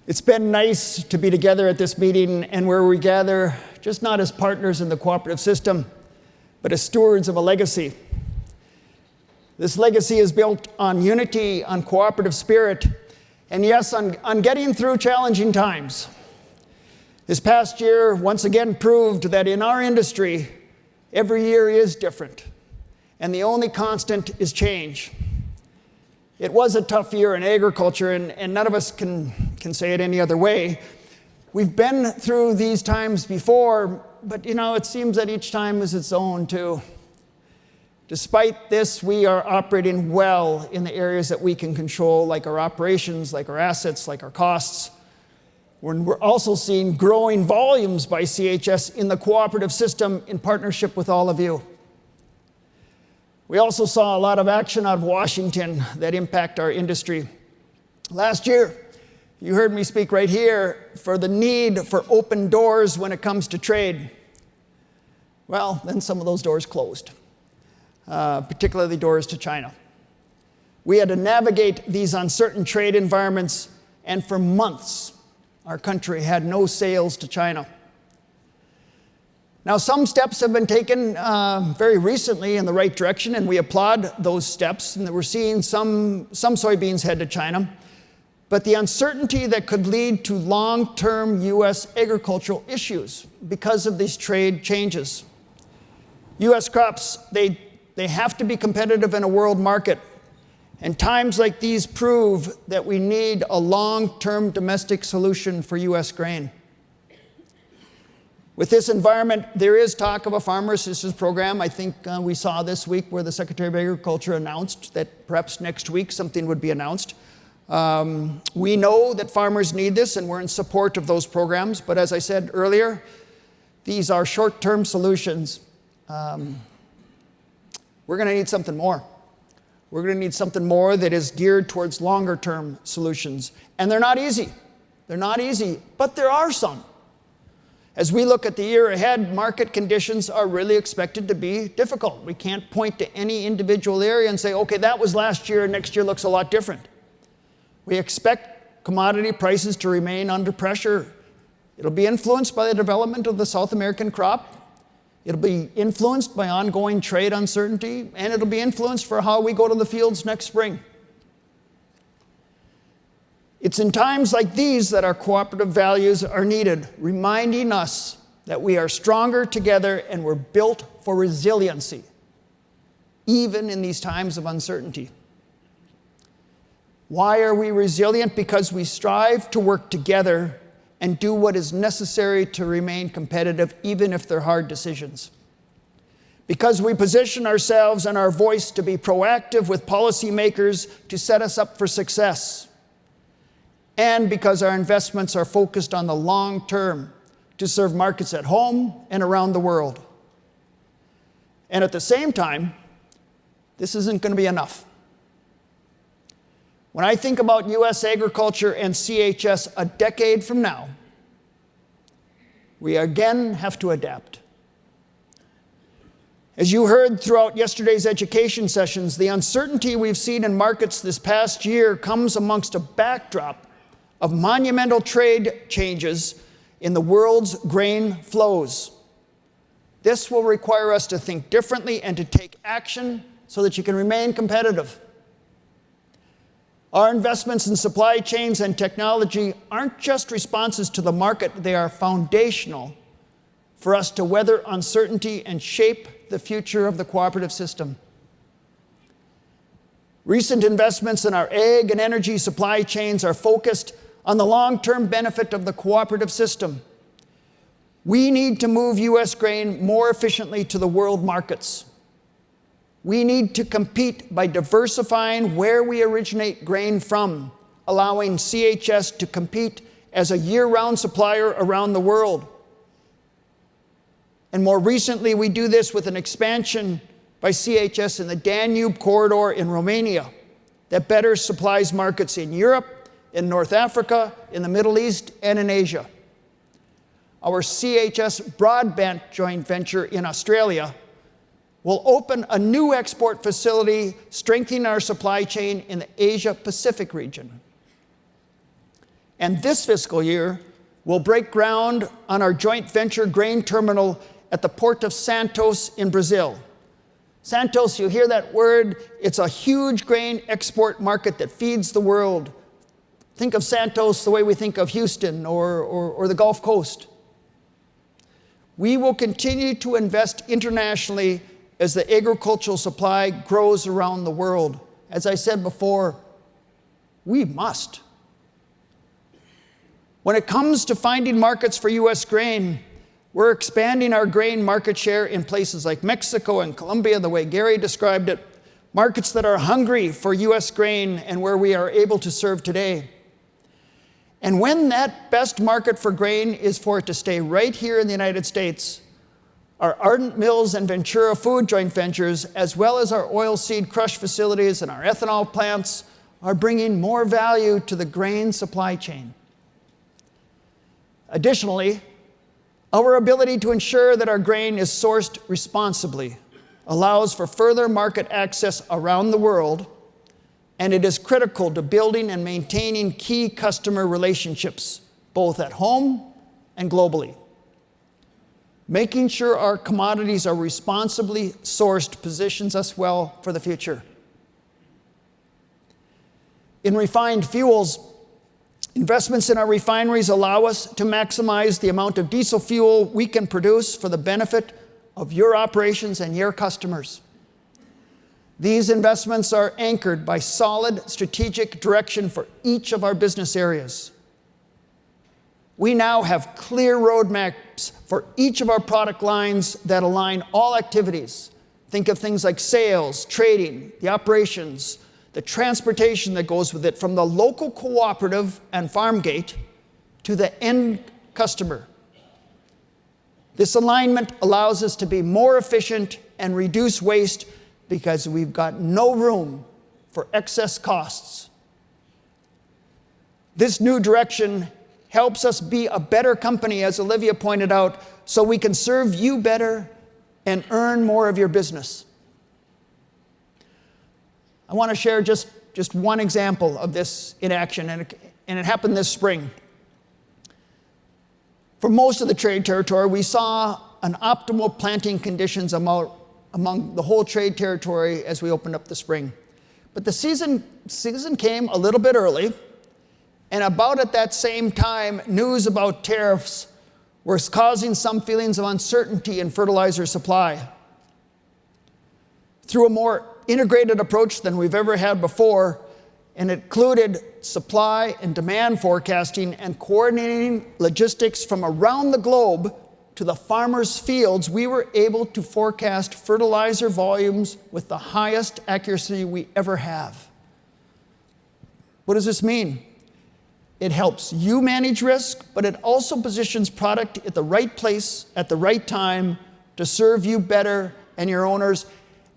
It's been nice to be together at this meeting and where we gather just not as partners in the cooperative system, but as stewards of a legacy. This legacy is built on unity, on cooperative spirit, and yes, on getting through challenging times. This past year once again proved that in our industry, every year is different, and the only constant is change. It was a tough year in agriculture, and none of us can say it any other way. We've been through these times before, but it seems that each time is its own too. Despite this, we are operating well in the areas that we can control, like our operations, like our assets, like our costs. We're also seeing growing volumes by CHS in the cooperative system in partnership with all of you. We also saw a lot of action out of Washington that impact our industry. Last year, you heard me speak right here for the need for open doors when it comes to trade. Well, then some of those doors closed, particularly doors to China. We had to navigate these uncertain trade environments, and for months, our country had no sales to China. Now, some steps have been taken very recently in the right direction, and we applaud those steps, and we're seeing some soybeans head to China. But the uncertainty that could lead to long-term U.S. agricultural issues because of these trade changes. U.S. crops, they have to be competitive in a world market, and times like these prove that we need a long-term domestic solution for U.S. grain. With this environment, there is talk of a farmer assistance program. I think we saw this week where the Secretary of Agriculture announced that perhaps next week something would be announced. We know that farmers need this, and we're in support of those programs. But as I said earlier, these are short-term solutions. We're going to need something more. We're going to need something more that is geared towards longer-term solutions. And they're not easy. They're not easy, but there are some. As we look at the year ahead, market conditions are really expected to be difficult. We can't point to any individual area and say, okay, that was last year and next year looks a lot different. We expect commodity prices to remain under pressure. It'll be influenced by the development of the South American crop. It'll be influenced by ongoing trade uncertainty, and it'll be influenced for how we go to the fields next spring. It's in times like these that our cooperative values are needed, reminding us that we are stronger together and we're built for resiliency, even in these times of uncertainty. Why are we resilient? Because we strive to work together and do what is necessary to remain competitive, even if they're hard decisions. Because we position ourselves and our voice to be proactive with policymakers to set us up for success. And because our investments are focused on the long term to serve markets at home and around the world. And at the same time, this isn't going to be enough. When I think about U.S. agriculture and CHS a decade from now, we again have to adapt. As you heard throughout yesterday's education sessions, the uncertainty we've seen in markets this past year comes amongst a backdrop of monumental trade changes in the world's grain flows. This will require us to think differently and to take action so that you can remain competitive. Our investments in supply chains and technology aren't just responses to the market, they are foundational for us to weather uncertainty and shape the future of the cooperative system. Recent investments in our ag and energy supply chains are focused on the long-term benefit of the cooperative system. We need to move U.S. grain more efficiently to the world markets. We need to compete by diversifying where we originate grain from, allowing CHS to compete as a year-round supplier around the world. And more recently, we do this with an expansion by CHS in the Danube corridor in Romania that better supplies markets in Europe, in North Africa, in the Middle East, and in Asia. Our CHS broadband joint venture in Australia will open a new export facility, strengthening our supply chain in the Asia-Pacific region. And this fiscal year, we'll break ground on our joint venture grain terminal at the Port of Santos in Brazil. Santos, you hear that word, it's a huge grain export market that feeds the world. Think of Santos the way we think of Houston or the Gulf Coast. We will continue to invest internationally as the agricultural supply grows around the world. As I said before, we must. When it comes to finding markets for U.S. grain, we're expanding our grain market share in places like Mexico and Colombia, the way Gary described it, markets that are hungry for U.S. grain and where we are able to serve today. And when that best market for grain is for it to stay right here in the United States, our Ardent Mills and Ventura Food joint ventures, as well as our oilseed crush facilities and our ethanol plants, are bringing more value to the grain supply chain. Additionally, our ability to ensure that our grain is sourced responsibly allows for further market access around the world, and it is critical to building and maintaining key customer relationships, both at home and globally. Making sure our commodities are responsibly sourced positions us well for the future. In refined fuels, investments in our refineries allow us to maximize the amount of diesel fuel we can produce for the benefit of your operations and your customers. These investments are anchored by solid strategic direction for each of our business areas. We now have clear roadmaps for each of our product lines that align all activities. Think of things like sales, trading, the operations, the transportation that goes with it, from the local cooperative and farm gate to the end customer. This alignment allows us to be more efficient and reduce waste because we've got no room for excess costs. This new direction helps us be a better company, as Olivia pointed out, so we can serve you better and earn more of your business. I want to share just one example of this in action, and it happened this spring. For most of the trade territory, we saw an optimal planting conditions among the whole trade territory as we opened up the spring. But the season came a little bit early, and about at that same time, news about tariffs was causing some feelings of uncertainty in fertilizer supply. Through a more integrated approach than we've ever had before, and it included supply and demand forecasting and coordinating logistics from around the globe to the farmers' fields, we were able to forecast fertilizer volumes with the highest accuracy we ever have. What does this mean? It helps you manage risk, but it also positions product at the right place at the right time to serve you better and your owners.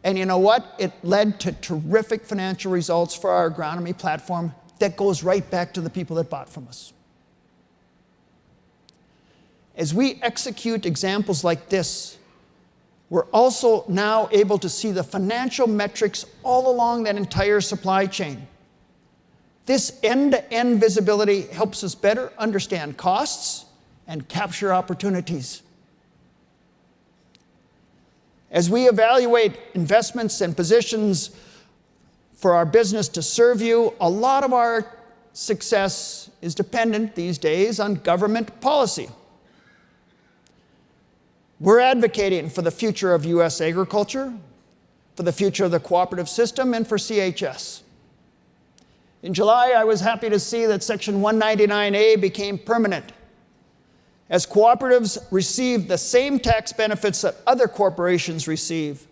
And you know what? It led to terrific financial results for our agronomy platform that goes right back to the people that bought from us. As we execute examples like this, we're also now able to see the financial metrics all along that entire supply chain. This end-to-end visibility helps us better understand costs and capture opportunities. As we evaluate investments and positions for our business to serve you, a lot of our success is dependent these days on government policy. We're advocating for the future of U.S. agriculture, for the future of the cooperative system, and for CHS. In July, I was happy to see that Section 199A became permanent, as cooperatives receive the same tax benefits that other corporations receive.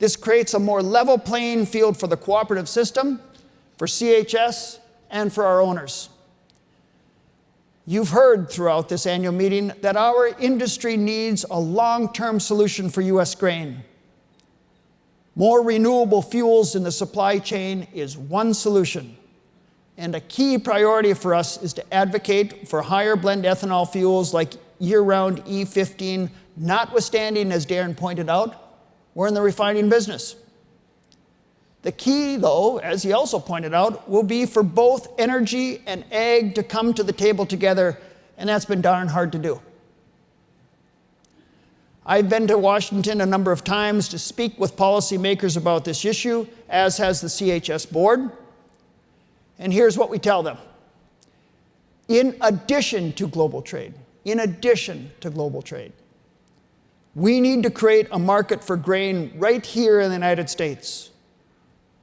This creates a more level playing field for the cooperative system, for CHS, and for our owners. You've heard throughout this annual meeting that our industry needs a long-term solution for U.S. grain. More renewable fuels in the supply chain is one solution. And a key priority for us is to advocate for higher blend ethanol fuels like year-round E15, notwithstanding, as Darren pointed out, we're in the refining business. The key, though, as he also pointed out, will be for both energy and ag to come to the table together, and that's been darn hard to do. I've been to Washington a number of times to speak with policymakers about this issue, as has the CHS board. And here's what we tell them. In addition to global trade, we need to create a market for grain right here in the United States.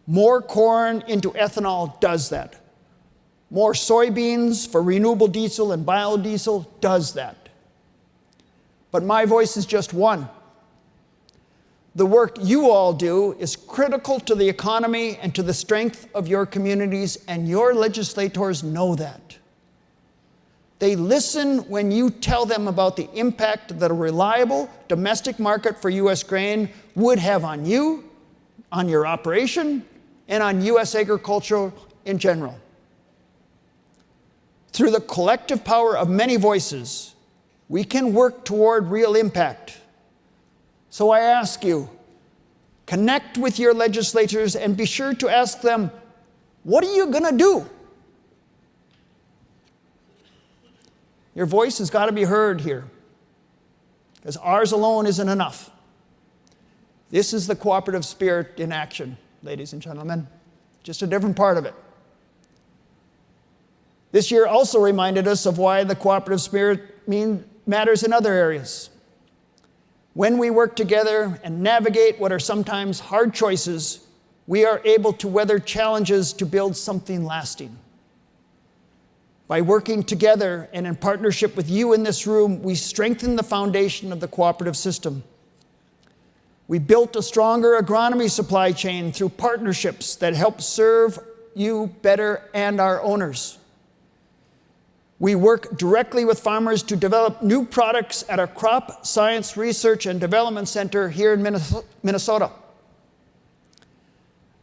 More corn into ethanol does that. More soybeans for renewable diesel and biodiesel does that. But my voice is just one. The work you all do is critical to the economy and to the strength of your communities, and your legislators know that. They listen when you tell them about the impact that a reliable domestic market for U.S. grain would have on you, on your operation, and on U.S. agriculture in general. Through the collective power of many voices, we can work toward real impact. So I ask you, connect with your legislators and be sure to ask them, what are you going to do? Your voice has got to be heard here, because ours alone isn't enough. This is the cooperative spirit in action, ladies and gentlemen, just a different part of it. This year also reminded us of why the cooperative spirit matters in other areas. When we work together and navigate what are sometimes hard choices, we are able to weather challenges to build something lasting. By working together and in partnership with you in this room, we strengthen the foundation of the cooperative system. We built a stronger agronomy supply chain through partnerships that help serve you better and our owners. We work directly with farmers to develop new products at our Crop Science Research and Development Center here in Minnesota.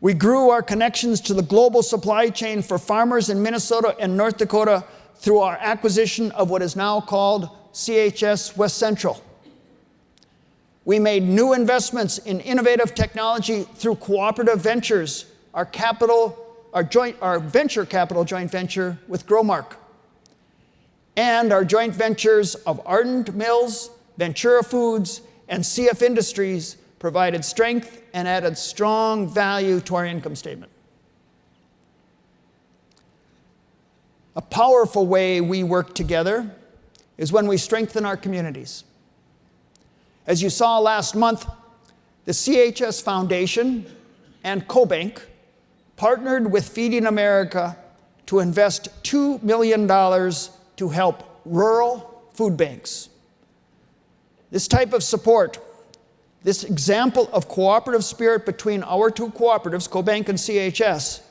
We grew our connections to the global supply chain for farmers in Minnesota and North Dakota through our acquisition of what is now called CHS West Central. We made new investments in innovative technology through cooperative ventures, our venture capital joint venture with Growmark, and our joint ventures of Ardent Mills, Ventura Foods, and CF Industries provided strength and added strong value to our income statement. A powerful way we work together is when we strengthen our communities. As you saw last month, the CHS Foundation and CoBank partnered with Feeding America to invest $2 million to help rural food banks. This type of support, this example of cooperative spirit between our two cooperatives, CoBank and CHS,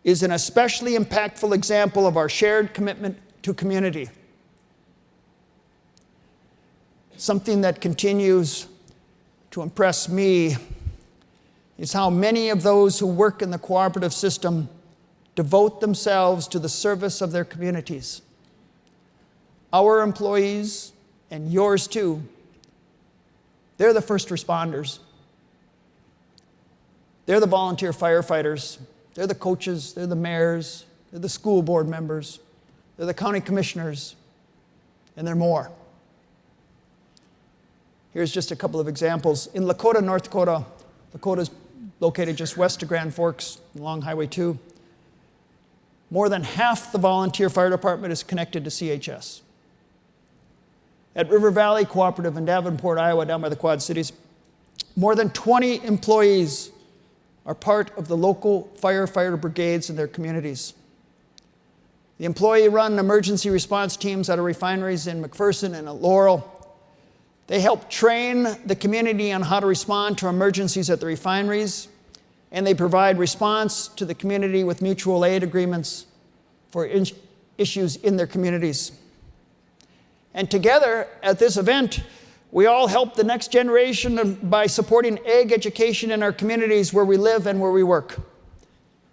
is an especially impactful example of our shared commitment to community. Something that continues to impress me is how many of those who work in the cooperative system devote themselves to the service of their communities. Our employees, and yours too, they're the first responders. They're the volunteer firefighters. They're the coaches. They're the mayors. They're the school board members. They're the county commissioners. And they're more. Here's just a couple of examples. In Lakota, North Dakota, Lakota's located just west of Grand Forks along Highway 2, more than half the volunteer fire department is connected to CHS. At River Valley Cooperative in Davenport, Iowa, down by the Quad Cities, more than 20 employees are part of the local firefighter brigades in their communities. The employee-run emergency response teams at our refineries in McPherson and at Laurel, they help train the community on how to respond to emergencies at the refineries, and they provide response to the community with mutual aid agreements for issues in their communities. And together at this event, we all help the next generation by supporting ag education in our communities where we live and where we work.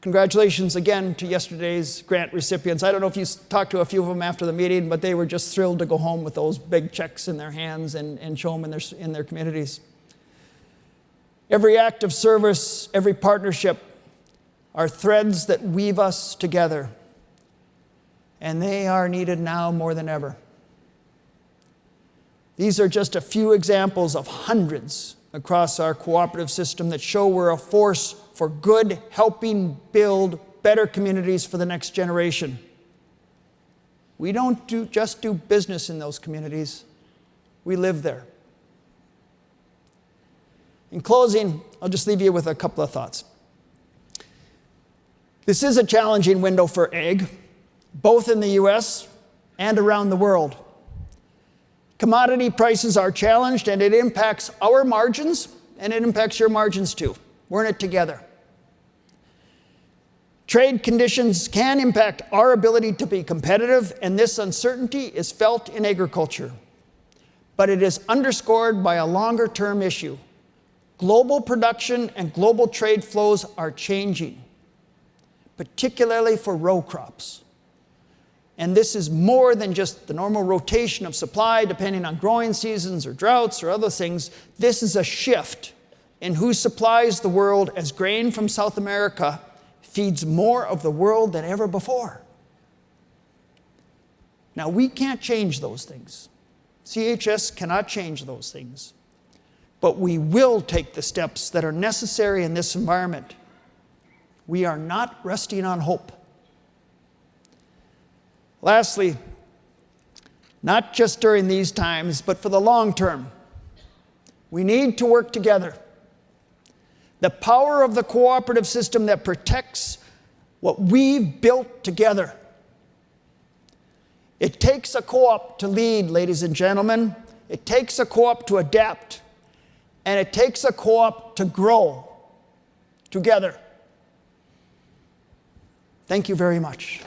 Congratulations again to yesterday's grant recipients. I don't know if you talked to a few of them after the meeting, but they were just thrilled to go home with those big checks in their hands and show them in their communities. Every act of service, every partnership are threads that weave us together, and they are needed now more than ever. These are just a few examples of hundreds across our cooperative system that show we're a force for good, helping build better communities for the next generation. We don't just do business in those communities, we live there. In closing, I'll just leave you with a couple of thoughts. This is a challenging window for ag, both in the US and around the world. Commodity prices are challenged, and it impacts our margins, and it impacts your margins too. We're in it together. Trade conditions can impact our ability to be competitive, and this uncertainty is felt in agriculture. But it is underscored by a longer-term issue. Global production and global trade flows are changing, particularly for row crops. And this is more than just the normal rotation of supply depending on growing seasons or droughts or other things. This is a shift in who supplies the world, as grain from South America feeds more of the world than ever before. Now, we can't change those things. CHS cannot change those things. But we will take the steps that are necessary in this environment. We are not resting on hope. Lastly, not just during these times, but for the long term, we need to work together. The power of the cooperative system that protects what we've built together. It takes a co-op to lead, ladies and gentlemen. It takes a co-op to adapt. And it takes a co-op to grow together. Thank you very much.